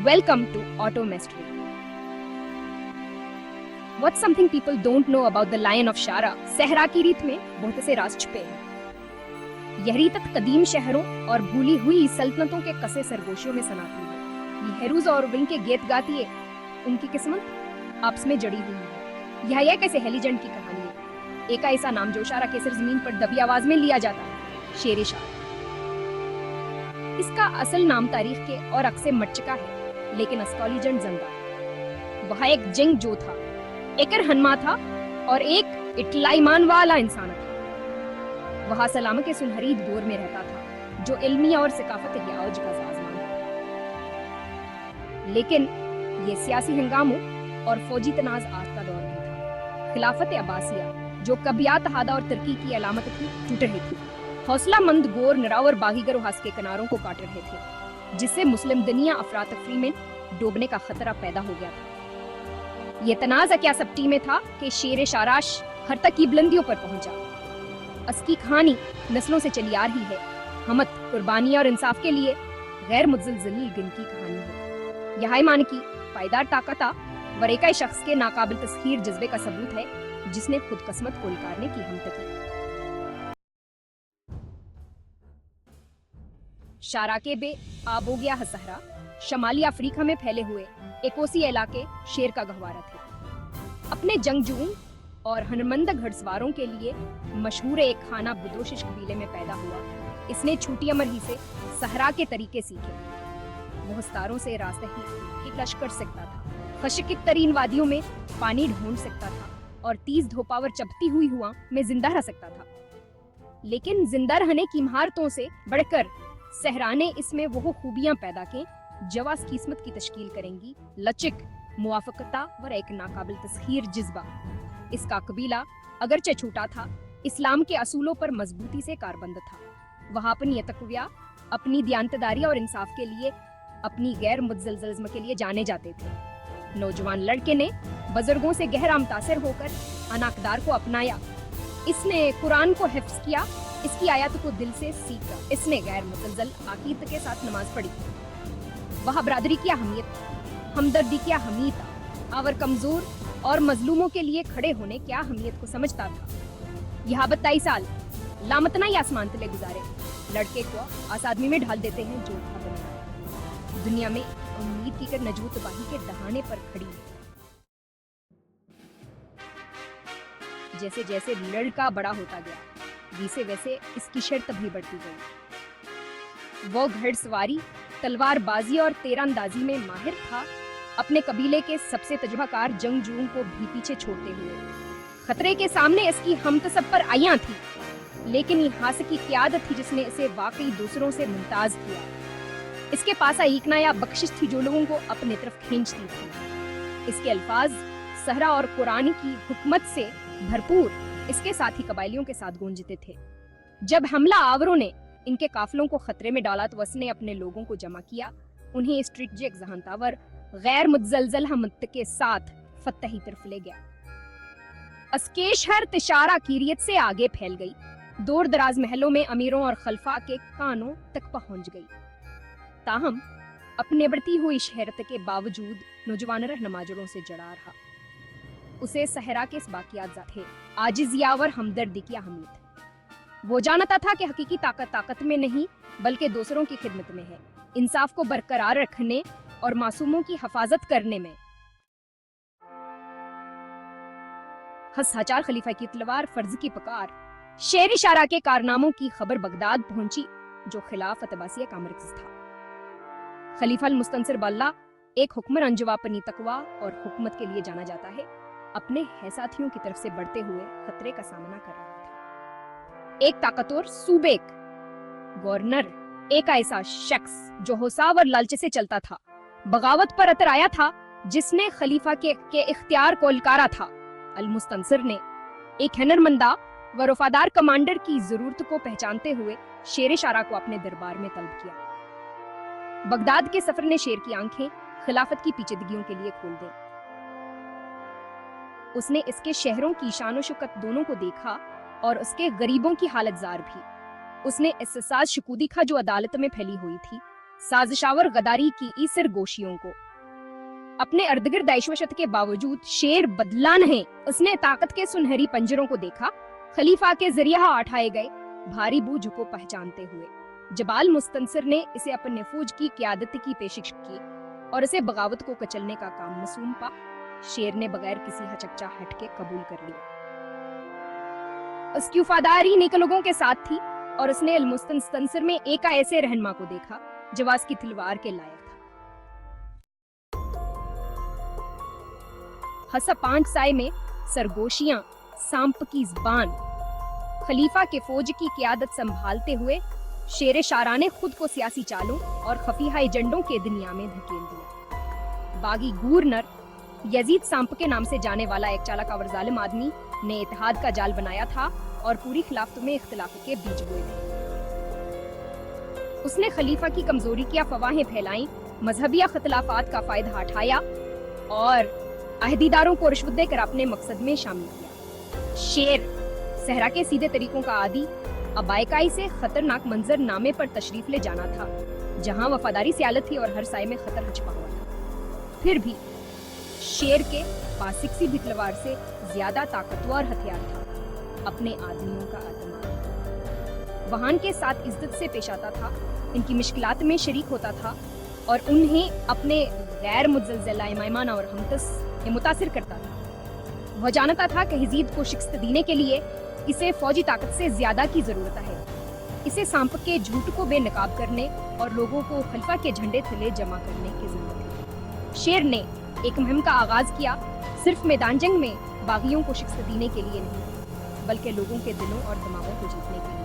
Welcome to Auto Mystery. What's something people don't know about the Lion of Shara? सहरा की रीत में बहुत से राज छुपे हैं। यह रीत कदीम शहरों और भूली हुई सल्तनतों के कसे सरगोशियों में समाती है। ये हेरूज और उनके गीत गाती है, उनकी किस्मत आपस में जड़ी हुई है। यह एक ऐसे हेलीजेंड की कहानी है। एक ऐसा नाम जो शारा केसर जमीन पर दबी आवाज में लिया जाता है, शेर शाह। इसका असल नाम तारीख के और अक्से मट चुका है, लेकिन असली लेजेंड जिंदा। वह एक जंगजू था, एक हनमा था और एक इटलाईमान वाला इंसान था। वह सलाम के सुनहरी दौर में रहता था, जो इल्मी और सिकाफत याउज का साजमान था। लेकिन ये सियासी हंगामों और फौजी तनाज आज का दौर भी था। खिलाफत अब्बासिया, जो कबियात हादा और तरक्की की अलामत थी, टूट रही थी। हौसला मंद गोर निरावर बागीगर हास के किनारों को काट रहे थे, जिससे मुस्लिम दुनिया अफरातफरी में डूबने का खतरा पैदा हो गया था। ये तनाज़ क्या सब्टी में था कि शेर शाराश हर तक की बुलंदियों पर पहुंचा। असकी कहानी नस्लों से चली आ रही है। हमत, कुर्बानी और इंसाफ के लिए गैर मुज़लज़ल गिन की कहानी है। यह ईमान की पायदार ताकता वरेका शख्स के नाकाबिल तस्खीर जज्बे का सबूत है, जिसने खुद किस्मत को उलकारने की हिम्मत की। शारा के बे आबो गया हसहरा शमाली अफ्रीका में फैले हुए एकोसी इलाके शेर का गहवारा थे। अपने जंगजूओं और हनमंद घड़सवारों के लिए मशहूर एक खाना बदोशिश कबीले में पैदा हुआ। इसने छोटी उम्र ही से सहरा के तरीके सीखे। वो हस्तारों से रास्ते ही तलाश कर सकता था, खशकी तरीन वादियों में पानी ढूंढ सकता था और 30 धोपावर चपती हुई हुआ में जिंदा रह सकता था। लेकिन जिंदा रहने की महारतों से बढ़कर सहरा ने इसमें वो खूबियां पैदा की जवास किस्मत की तश्कील करेंगी। लचक, मुआफकता व एक नाकाबिल तस्खीर जज्बा। इसका कबीला अगरचे छूटा था, इस्लाम के असूलों पर मजबूती से कारबंद था। वह अपनी तकविया, अपनी दियानतदारी और इंसाफ के लिए, अपनी गैर मुतज़लज़ल के लिए जाने जाते थे। नौजवान लड़के ने बुजुर्गों से गहरा मुतासिर होकर अनाकदार को अपनाया। इसने कुरान को हिफ्ज़ किया, इसकी आयत को दिल से सीखा। इसने गैर मुतज़लज़ल अकीदत के साथ नमाज पढ़ी। वह बरादरी की अहमियत, हमदर्दी की अहमियत और कमजोर और मजलूमों के लिए खड़े होने की अहमियत को समझता था। यह 22 साल लामतना या आसमान तले गुजारे। लड़के को आस आदमी में ढाल देते हैं जो था बनना। दुनिया में उम्मीद की कर नजूत तबाही के दहाने पर खड़ी है। जैसे जैसे लड़का बड़ा होता गया, वैसे वैसे इसकी शर्त भी बढ़ती गई। वो घड़सवारी, तलवारबाजी और तीरंदाजी में माहिर था। अपने कबीले के सबसे तजुर्बाकार जंगजूओं को भी पीछे छोड़ते हुए खतरे के सामने इसकी हमतसब पर आया थी, लेकिन यहाँ से की क़यादत थी जिसने इसे वाकई दूसरों से मुमताज किया। इसके पास एक नया बख्शिश थी जो लोगों को अपने तरफ खींचती थी। इसके अल्फाज सहरा और कुरान की हुकमत से भरपूर इसके साथी कबायलियों के साथ गूंजते थे। जब हमला आवरों ने इनके काफिलों को खतरे में डाला तो उसने अपने लोगों को जमा किया, उन्हें स्ट्रेटजिक जहानतावर गैर मुतज़लज़ल हमत के साथ फतह की तरफ ले गया। अस्केश हर तिशारा कीरियत से आगे फैल गई, दूर दराज महलों में अमीरों और खलफा के कानों तक पहुंच गई। ताहम अपने बढ़ती हुई शहरत के बावजूद नौजवान रहनुमाजरों से जड़ा रहा। उसे सहरा के बाकियात थे, आजिज़िया और हमदर्दी की अहमियत। वो जानता था कि हकीकी ताकत में नहीं बल्कि दूसरों की खिदमत में है, इंसाफ को बरकरार रखने और मासूमों की हिफाजत करने में। हजार खलीफा की तलवार फर्ज की पकार, शेर शारा के कारनामों की खबर बगदाद पहुंची, जो खिलाफत अब्बासिया का मरकज था। खलीफा मुस्तनसिर बल्ला एक हुक्मरान जो अपनी तकवा और हुकूमत के लिए जाना जाता है, अपने साथियों की तरफ से बढ़ते हुए खतरे का सामना कर रहा था। एक ताकतवर सूबेक गवर्नर, एक ऐसा शख्स जो होसाव और लालच से चलता था, बगावत पर अतर आया था, जिसने खलीफा के इख्तियार को ललकारा था। अल मुस्तनसिर ने एक हुनरमंदा व वफादार कमांडर की जरूरत को पहचानते हुए शेर शारा को अपने दरबार में तलब किया। बगदाद के सफर ने शेर की आंखें खिलाफत की पेचीदगियों के लिए खोल दी। उसने इसके शहरों की शान शुकत दोनों को देखा और उसके गरीबों की हालत जार भी। उसने एहसास शकूदी का जो अदालत में फैली हुई थी, साजिशावर गदारी की सरगोशियों को। अपने अर्धगिर्द ऐशवशत के बावजूद शेर बदला नहीं। उसने ताकत के सुनहरी पंजरों को देखा, खलीफा के जरिया उठाए गए भारी बोझ को पहचानते हुए। जबाल मुस्तंसिर ने इसे अपने फौज की क़यादत की पेशकश की और इसे बगावत को कचलने का काम मासूम पा। शेर ने बगैर किसी हचकचाहट के कबूल कर लिया। उसकी वफादारी नेक लोगों के साथ थी और उसने अल मुस्तंसिर में एक ऐसे रहनुमा को देखा जो उसकी तलवार के लायक था। हसा 5 साय में सरगोशियां सांप की ज़बान खलीफा के फौज की क़यादत संभालते हुए शेर शारा ने खुद को सियासी चालों और खफीहा एजेंडों के दुनिया में धकेल दिया। बागी गवर्नर यजीद सांप के नाम से जाने वाला एक चालाक और जालिम आदमी ने इत्तेहाद का जाल बनाया था और पूरी खिलाफत में इख्तिलाफ के बीज बोए थे। उसने खलीफा की कमजोरी की अफवाहें फैलाई, मजहबी इख्तिलाफात का फायदा उठाया और अहदीदारों को रिश्वत देकर अपने मकसद में शामिल किया। शेर सहरा के सीधे तरीकों का आदी अबायकाई से खतरनाक मंजर नामे पर तशरीफ ले जाना था, जहां वफादारी से आलत थी और हर साय में खतर हचपा हुआ था। फिर भी शेर के पास किसी भी तलवार से ज्यादा ताकतवर हथियार था, अपने आदमियों का आत्मा। वहान के साथ इज्जत से पेश आता था, इनकी मुश्किलात में शरीक होता था और उन्हें अपने गैर मुतज़लज़ला इमामाना और हमदस मुतासिर करता था। वह जानता था कि यजीद को शिकस्त देने के लिए इसे फौजी ताकत से ज्यादा की जरूरत है। इसे सांप के झूठ को बेनकाब करने और लोगों को खलीफा के झंडे तले जमा करने की जरूरत है। शेर ने एक मुहिम का आगाज किया, सिर्फ मैदान जंग में बागियों को शिकस्त देने के लिए नहीं, बल्कि लोगों के दिलों और दिमागों को जीतने के लिए।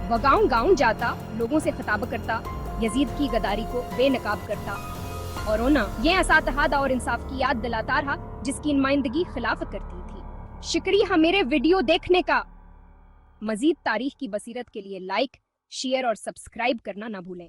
वह गांव-गांव जाता, लोगों से खिताब करता, यजीद की गदारी को बेनकाब करता और उन्हें ये असातहाद और इंसाफ की याद दिलाता रहा जिसकी नुमाइंदगी खिलाफत करती थी। शुक्रिया मेरे वीडियो देखने का। मजीद तारीख की बसीरत के लिए लाइक, शेयर और सब्सक्राइब करना ना भूलें।